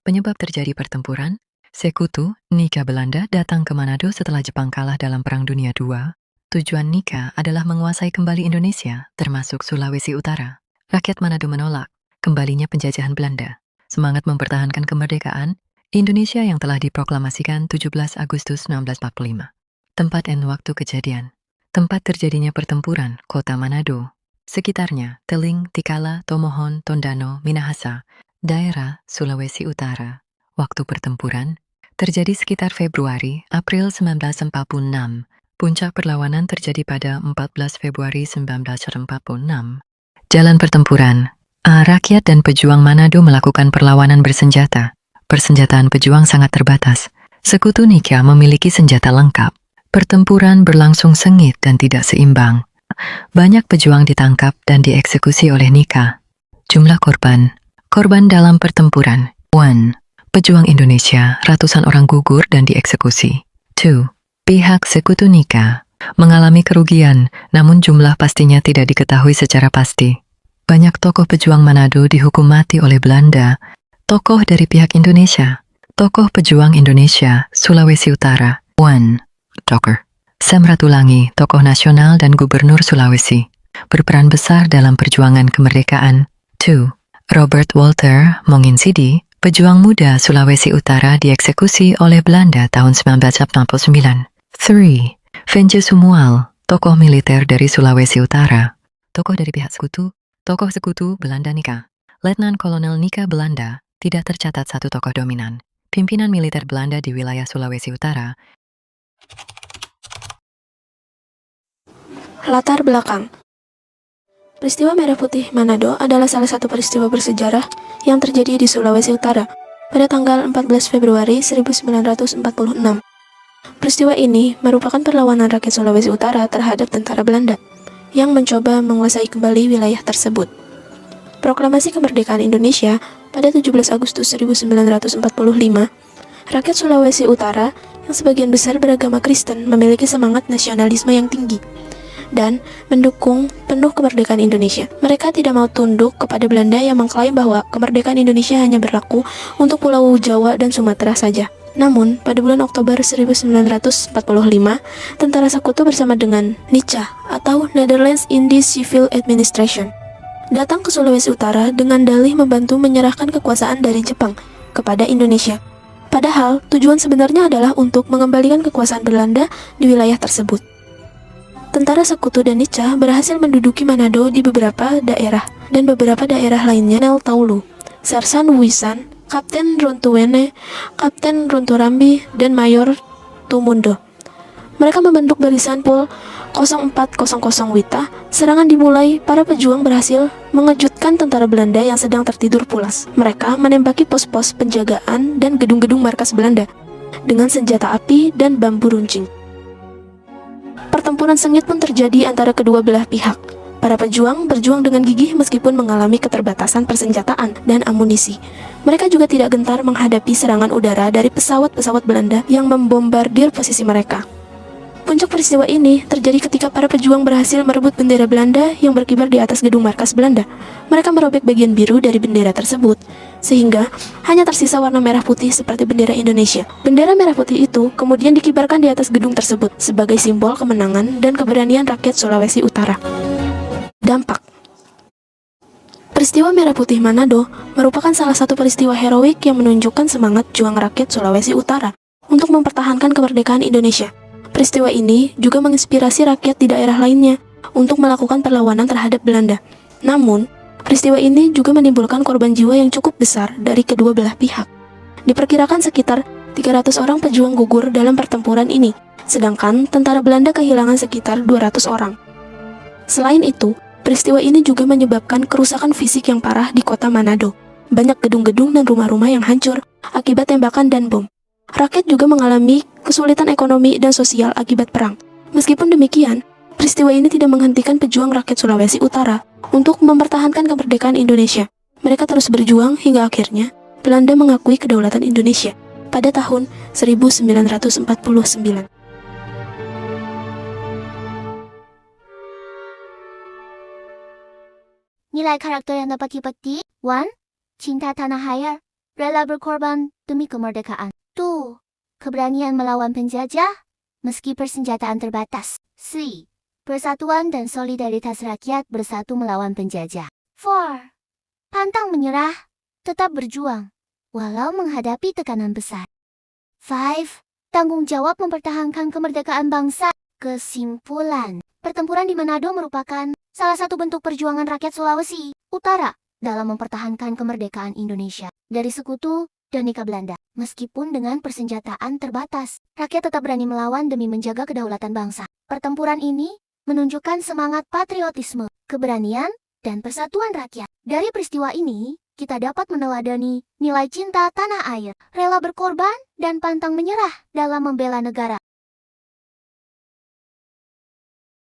Penyebab terjadi pertempuran, Sekutu, Nika Belanda datang ke Manado setelah Jepang kalah dalam Perang Dunia II. Tujuan Nika adalah menguasai kembali Indonesia, termasuk Sulawesi Utara. Rakyat Manado menolak kembalinya penjajahan Belanda. Semangat mempertahankan kemerdekaan, Indonesia yang telah diproklamasikan 17 Agustus 1945. Tempat dan waktu kejadian. Tempat terjadinya pertempuran, Kota Manado. Sekitarnya, Teling, Tikala, Tomohon, Tondano, Minahasa, daerah Sulawesi Utara. Waktu pertempuran terjadi sekitar Februari-April 1946. Puncak perlawanan terjadi pada 14 Februari 1946. Jalan pertempuran. Rakyat dan pejuang Manado melakukan perlawanan bersenjata. Persenjataan pejuang sangat terbatas. Sekutu Nika memiliki senjata lengkap. Pertempuran berlangsung sengit dan tidak seimbang. Banyak pejuang ditangkap dan dieksekusi oleh Nika. Jumlah korban. Korban dalam pertempuran. 1. Pejuang Indonesia, ratusan orang gugur dan dieksekusi. 2. Pihak Sekutu Nika mengalami kerugian, namun jumlah pastinya tidak diketahui secara pasti. Banyak tokoh pejuang Manado dihukum mati oleh Belanda. Tokoh dari pihak Indonesia. Tokoh pejuang Indonesia, Sulawesi Utara. 1. Dr. Sam Ratulangi, tokoh nasional dan gubernur Sulawesi, berperan besar dalam perjuangan kemerdekaan. 2. Robert Walter Monginsidi, pejuang muda Sulawesi Utara dieksekusi oleh Belanda tahun 1949. 3. Venje Sumual, tokoh militer dari Sulawesi Utara. Tokoh dari pihak sekutu, tokoh sekutu Belanda Nika. Letnan Kolonel Nika Belanda, tidak tercatat satu tokoh dominan. Pimpinan militer Belanda di wilayah Sulawesi Utara. Latar belakang. Peristiwa Merah Putih Manado adalah salah satu peristiwa bersejarah yang terjadi di Sulawesi Utara pada tanggal 14 Februari 1946. Peristiwa ini merupakan perlawanan rakyat Sulawesi Utara terhadap tentara Belanda yang mencoba menguasai kembali wilayah tersebut. Proklamasi kemerdekaan Indonesia pada 17 Agustus 1945, rakyat Sulawesi Utara yang sebagian besar beragama Kristen memiliki semangat nasionalisme yang tinggi dan mendukung penuh kemerdekaan Indonesia. Mereka tidak mau tunduk kepada Belanda yang mengklaim bahwa kemerdekaan Indonesia hanya berlaku untuk Pulau Jawa dan Sumatera saja. Namun, pada bulan Oktober 1945, tentara sekutu bersama dengan NICA atau Netherlands Indies Civil Administration datang ke Sulawesi Utara dengan dalih membantu menyerahkan kekuasaan dari Jepang kepada Indonesia. Padahal, tujuan sebenarnya adalah untuk mengembalikan kekuasaan Belanda di wilayah tersebut. Tentara Sekutu dan Nica berhasil menduduki Manado di beberapa daerah, dan beberapa daerah lainnya Nel Taulu, Sersan Wisan, Kapten Runtuwene, Kapten Runturambi, dan Mayor Tumundo. Mereka membentuk barisan Pol 0400 Wita. Serangan dimulai, para pejuang berhasil mengejutkan tentara Belanda yang sedang tertidur pulas. Mereka menembaki pos-pos penjagaan dan gedung-gedung markas Belanda dengan senjata api dan bambu runcing. Pertempuran sengit pun terjadi antara kedua belah pihak. Para pejuang berjuang dengan gigih meskipun mengalami keterbatasan persenjataan dan amunisi. Mereka juga tidak gentar menghadapi serangan udara dari pesawat-pesawat Belanda yang membombardir posisi mereka. Puncak peristiwa ini terjadi ketika para pejuang berhasil merebut bendera Belanda yang berkibar di atas gedung markas Belanda. Mereka merobek bagian biru dari bendera tersebut, sehingga hanya tersisa warna merah putih seperti bendera Indonesia. Bendera merah putih itu kemudian dikibarkan di atas gedung tersebut sebagai simbol kemenangan dan keberanian rakyat Sulawesi Utara. Dampak. Peristiwa Merah Putih Manado merupakan salah satu peristiwa heroik yang menunjukkan semangat juang rakyat Sulawesi Utara untuk mempertahankan kemerdekaan Indonesia. Peristiwa ini juga menginspirasi rakyat di daerah lainnya untuk melakukan perlawanan terhadap Belanda. Namun, peristiwa ini juga menimbulkan korban jiwa yang cukup besar dari kedua belah pihak. Diperkirakan sekitar 300 orang pejuang gugur dalam pertempuran ini, sedangkan tentara Belanda kehilangan sekitar 200 orang. Selain itu, peristiwa ini juga menyebabkan kerusakan fisik yang parah di kota Manado. Banyak gedung-gedung dan rumah-rumah yang hancur akibat tembakan dan bom. Rakyat juga mengalami kesulitan ekonomi dan sosial akibat perang. Meskipun demikian, peristiwa ini tidak menghentikan pejuang rakyat Sulawesi Utara untuk mempertahankan kemerdekaan Indonesia. Mereka terus berjuang hingga akhirnya Belanda mengakui kedaulatan Indonesia pada tahun 1949. Nilai karakter yang dapat dipetik 1. Cinta tanah air rela berkorban demi kemerdekaan. Tuh, keberanian melawan penjajah, meski persenjataan terbatas. C. Persatuan dan solidaritas rakyat bersatu melawan penjajah. 4. Pantang menyerah, tetap berjuang, walau menghadapi tekanan besar. 5. Tanggung jawab mempertahankan kemerdekaan bangsa. Kesimpulan, pertempuran di Manado merupakan salah satu bentuk perjuangan rakyat Sulawesi Utara dalam mempertahankan kemerdekaan Indonesia dari sekutu dan Nika Belanda. Meskipun dengan persenjataan terbatas, rakyat tetap berani melawan demi menjaga kedaulatan bangsa. Pertempuran ini menunjukkan semangat patriotisme, keberanian, dan persatuan rakyat. Dari peristiwa ini, kita dapat meneladani nilai cinta tanah air, rela berkorban, dan pantang menyerah dalam membela negara.